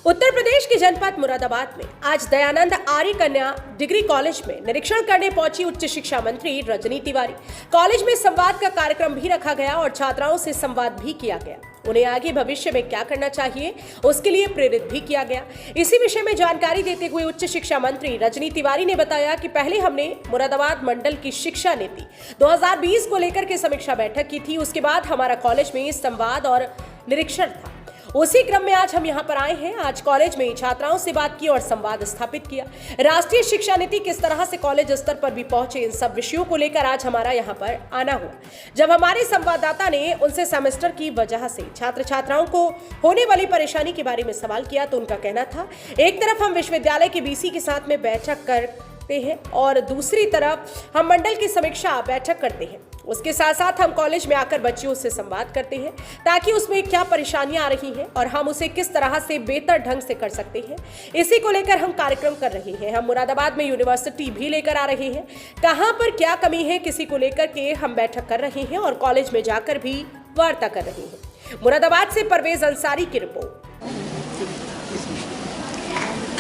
उत्तर प्रदेश के जनपद मुरादाबाद में आज दयानंद आर्य कन्या डिग्री कॉलेज में निरीक्षण करने पहुंची उच्च शिक्षा मंत्री रजनी तिवारी। कॉलेज में संवाद का कार्यक्रम भी रखा गया और छात्राओं से संवाद भी किया गया। उन्हें आगे भविष्य में क्या करना चाहिए उसके लिए प्रेरित भी किया गया। इसी विषय में जानकारी देते हुए उच्च शिक्षा मंत्री रजनी तिवारी ने बताया कि पहले हमने मुरादाबाद मंडल की शिक्षा नीति 2020 को लेकर के समीक्षा बैठक की थी। उसके बाद हमारा कॉलेज में संवाद और निरीक्षण था। उसी क्रम में आज हम यहाँ पर आए हैं। आज कॉलेज में छात्राओं से बात की और संवाद स्थापित किया। राष्ट्रीय शिक्षा नीति किस तरह से कॉलेज स्तर पर भी पहुंचे, इन सब विषयों को लेकर आज हमारा यहाँ पर आना हुआ। जब हमारे संवाददाता ने उनसे सेमेस्टर की वजह से छात्र छात्राओं को होने वाली परेशानी के बारे में सवाल किया तो उनका कहना था, एक तरफ हम विश्वविद्यालय के वीसी के साथ में बैठक करते हैं और दूसरी तरफ हम मंडल की समीक्षा बैठक करते हैं। उसके साथ साथ हम कॉलेज में आकर बच्चियों से संवाद करते हैं ताकि उसमें क्या परेशानियां आ रही हैं और हम उसे किस तरह से बेहतर ढंग से कर सकते हैं। इसी को लेकर हम कार्यक्रम कर रहे हैं। हम मुरादाबाद में यूनिवर्सिटी भी लेकर आ रहे हैं। कहां पर क्या कमी है किसी को लेकर के हम बैठक कर रहे हैं और कॉलेज में जाकर भी वार्ता कर रहे हैं। मुरादाबाद से परवेज अंसारी की रिपोर्ट।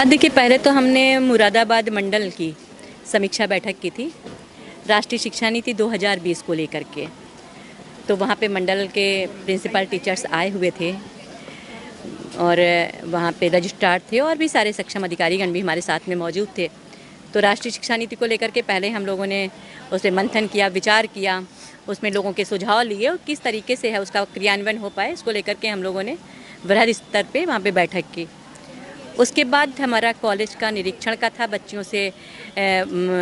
देखिए, पहले तो हमने मुरादाबाद मंडल की समीक्षा बैठक की थी राष्ट्रीय शिक्षा नीति 2020 को लेकर के। तो वहाँ पे मंडल के प्रिंसिपल टीचर्स आए हुए थे और वहाँ पे रजिस्ट्रार थे और भी सारे सक्षम अधिकारीगण भी हमारे साथ में मौजूद थे। तो राष्ट्रीय शिक्षा नीति को लेकर के पहले हम लोगों ने उसमें मंथन किया, विचार किया, उसमें लोगों के सुझाव लिए और किस तरीके से है उसका क्रियान्वयन हो पाए, इसको लेकर के हम लोगों ने वृहद स्तर पर वहाँ पर बैठक की। उसके बाद हमारा कॉलेज का निरीक्षण का था, बच्चियों से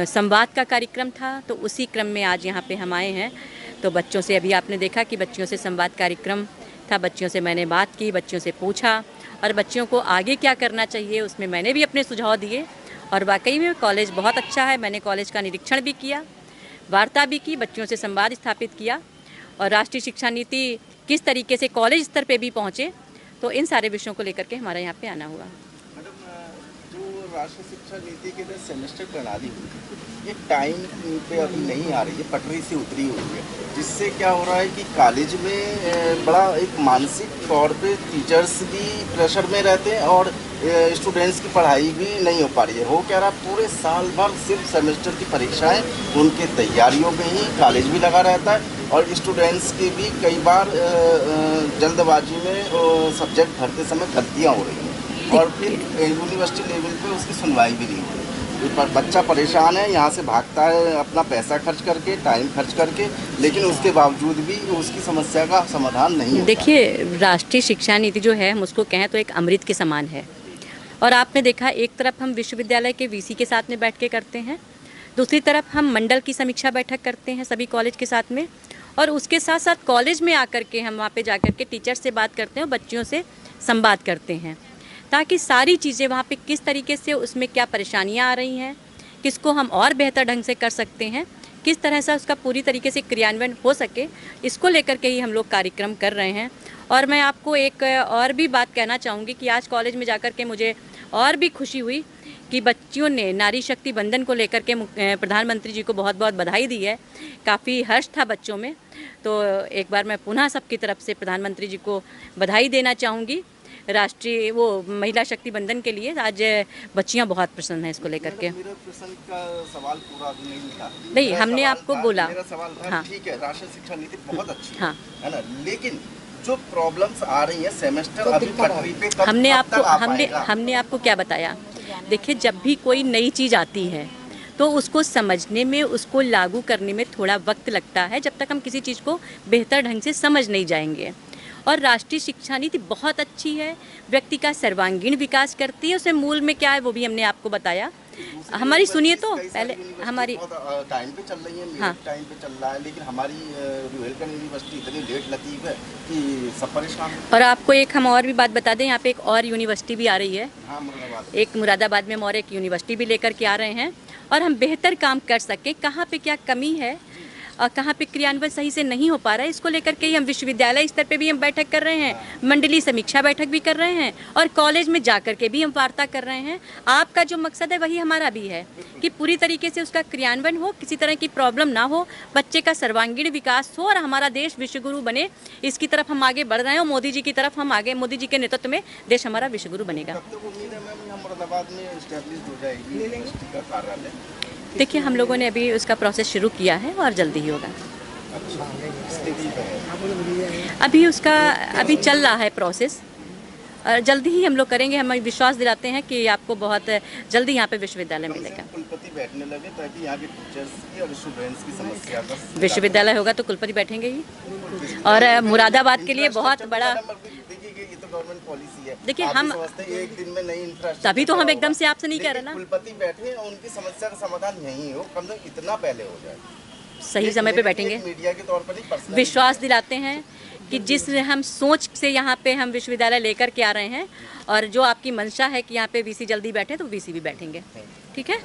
संवाद का कार्यक्रम था। तो उसी क्रम में आज यहाँ पे हम आए हैं। तो बच्चों से अभी आपने देखा कि बच्चियों से संवाद कार्यक्रम था। बच्चियों से मैंने बात की, बच्चियों से पूछा और बच्चियों को आगे क्या करना चाहिए उसमें मैंने भी अपने सुझाव दिए। और वाकई में कॉलेज बहुत अच्छा है। मैंने कॉलेज का निरीक्षण भी किया, वार्ता भी की, बच्चियों से संवाद स्थापित किया और राष्ट्रीय शिक्षा नीति किस तरीके से कॉलेज स्तर पर भी पहुँचे, तो इन सारे विषयों को लेकर के हमारा यहाँ पर आना हुआ। राष्ट्रीय शिक्षा नीति के लिए सेमेस्टर प्रणाली ये टाइम पे अभी नहीं आ रही है, पटरी से उतरी हुई है, जिससे क्या हो रहा है कि कॉलेज में बड़ा एक मानसिक तौर पे टीचर्स भी प्रेशर में रहते हैं और स्टूडेंट्स की पढ़ाई भी नहीं हो पा रही है। हो क्या रहा, पूरे साल भर सिर्फ सेमेस्टर की परीक्षाएं, उनके तैयारियों में ही कॉलेज भी लगा रहता है और स्टूडेंट्स की भी कई बार जल्दबाजी में सब्जेक्ट भरते समय गलतियाँ हो रही हैं और फिर यूनिवर्सिटी लेवल पे उसकी सुनवाई भी नहीं हो रही। पर बच्चा परेशान है, यहाँ से भागता है अपना पैसा खर्च करके, टाइम खर्च करके, लेकिन उसके बावजूद भी उसकी समस्या का समाधान नहीं होता। देखिए, राष्ट्रीय शिक्षा नीति जो है हम उसको कहें तो एक अमृत के समान है। और आपने देखा, एक तरफ हम विश्वविद्यालय के वीसी के साथ में बैठ के करते हैं, दूसरी तरफ हम मंडल की समीक्षा बैठक करते हैं सभी कॉलेज के साथ में, और उसके साथ साथ कॉलेज में आकर के हम वहाँ पर जाकर के टीचर से बात करते हैं और बच्चियों से संवाद करते हैं ताकि सारी चीज़ें वहाँ पे किस तरीके से उसमें क्या परेशानियाँ आ रही हैं, किसको हम और बेहतर ढंग से कर सकते हैं, किस तरह से उसका पूरी तरीके से क्रियान्वयन हो सके, इसको लेकर के ही हम लोग कार्यक्रम कर रहे हैं। और मैं आपको एक और भी बात कहना चाहूँगी कि आज कॉलेज में जाकर के मुझे और भी खुशी हुई कि बच्चियों ने नारी शक्ति बंधन को लेकर के प्रधानमंत्री जी को बहुत बहुत बधाई दी है। काफ़ी हर्ष था बच्चों में। तो एक बार मैं पुनः सबकी तरफ से प्रधानमंत्री जी को बधाई देना चाहूँगी राष्ट्रीय महिला शक्ति बंधन के लिए। आज बच्चियां बहुत प्रसन्न हैं इसको लेकर के। मेरा प्रश्न का सवाल पूरा नहीं था। नहीं, हमने आपको बोला। मेरा सवाल था, हाँ, ठीक है, राष्ट्रीय शिक्षा नीति बहुत अच्छी हाँ, है ना, लेकिन जो प्रॉब्लम्स आ रही है सेमेस्टर तो अभी पटरी पे कब हमने आपको क्या बताया। देखिए, जब भी कोई नई चीज़ आती है तो उसको समझने में, उसको लागू करने में थोड़ा वक्त लगता है, जब तक हम किसी चीज़ को बेहतर ढंग से समझ नहीं जाएंगे। और राष्ट्रीय शिक्षा नीति बहुत अच्छी है, व्यक्ति का सर्वांगीण विकास करती है। उसमें मूल में क्या है वो भी हमने आपको बताया। हमारी सुनिए तो पहले हमारी टाइम पे चल रही है, हाँ, टाइम पे चल रहा है, लेकिन हमारी रुहेलखंड यूनिवर्सिटी इतनी लेट लतीफ़ है कि सब परेशान है। और आपको एक हम और भी बात बता दें, यहाँ पे एक और यूनिवर्सिटी भी आ रही है। हाँ, मुरादाबाद। एक मुरादाबाद में हम और एक यूनिवर्सिटी भी लेकर के आ रहे हैं और हम बेहतर काम कर सकें, कहाँ पे क्या कमी है और कहाँ पे क्रियान्वयन सही से नहीं हो पा रहा है, इसको लेकर के ही हम विश्वविद्यालय स्तर पे भी हम बैठक कर रहे हैं, मंडलीय समीक्षा बैठक भी कर रहे हैं और कॉलेज में जा कर के भी हम वार्ता कर रहे हैं। आपका जो मकसद है वही हमारा भी है कि पूरी तरीके से उसका क्रियान्वयन हो, किसी तरह की प्रॉब्लम ना हो, बच्चे का सर्वांगीण विकास हो और हमारा देश विश्वगुरु बने। इसकी तरफ हम आगे बढ़ रहे हैं और मोदी जी की तरफ हम आगे, मोदी जी के नेतृत्व में देश हमारा विश्वगुरु बनेगा। कब तक उम्मीद है मैम यहाँ मुरादाबाद में एस्टेब्लिश हो जाएगी यूनिवर्सिटी का कार्यालय? देखिए, हम लोगों ने अभी उसका प्रोसेस शुरू किया है और जल्दी ही होगा। स्थिति पे है अभी उसका अभी चल रहा है प्रोसेस और जल्दी ही हम लोग करेंगे। हम विश्वास दिलाते हैं कि आपको बहुत जल्दी यहाँ पे विश्वविद्यालय मिलेगा। कुलपति बैठने लगे ताकि यहाँ के टीचर्स की और स्टूडेंट्स की समस्या का विश्वविद्यालय होगा तो कुलपति बैठेंगे ही। और मुरादाबाद के लिए बहुत बड़ा, देखिए ये तो गवर्नमेंट पॉलिसी है। देखिए आप हम समझते हैं एक दिन में नई इंफ्रास्ट्रक्चर, तभी तो हम एकदम से आपसे नहीं कह रहे ना, कुलपति बैठे और उनकी समस्या का समाधान यही हो, कम से कम इतना पहले हो जाए, सही समय पे बैठेंगे। मीडिया के तौर पर नहीं, पर्सनल विश्वास दिलाते हैं कि जिस हम सोच से यहाँ पे हम विश्वविद्यालय लेकर के आ रहे हैं और जो आपकी मंशा है कि यहाँ पे वीसी जल्दी बैठे तो वीसी भी बैठेंगे। ठीक है।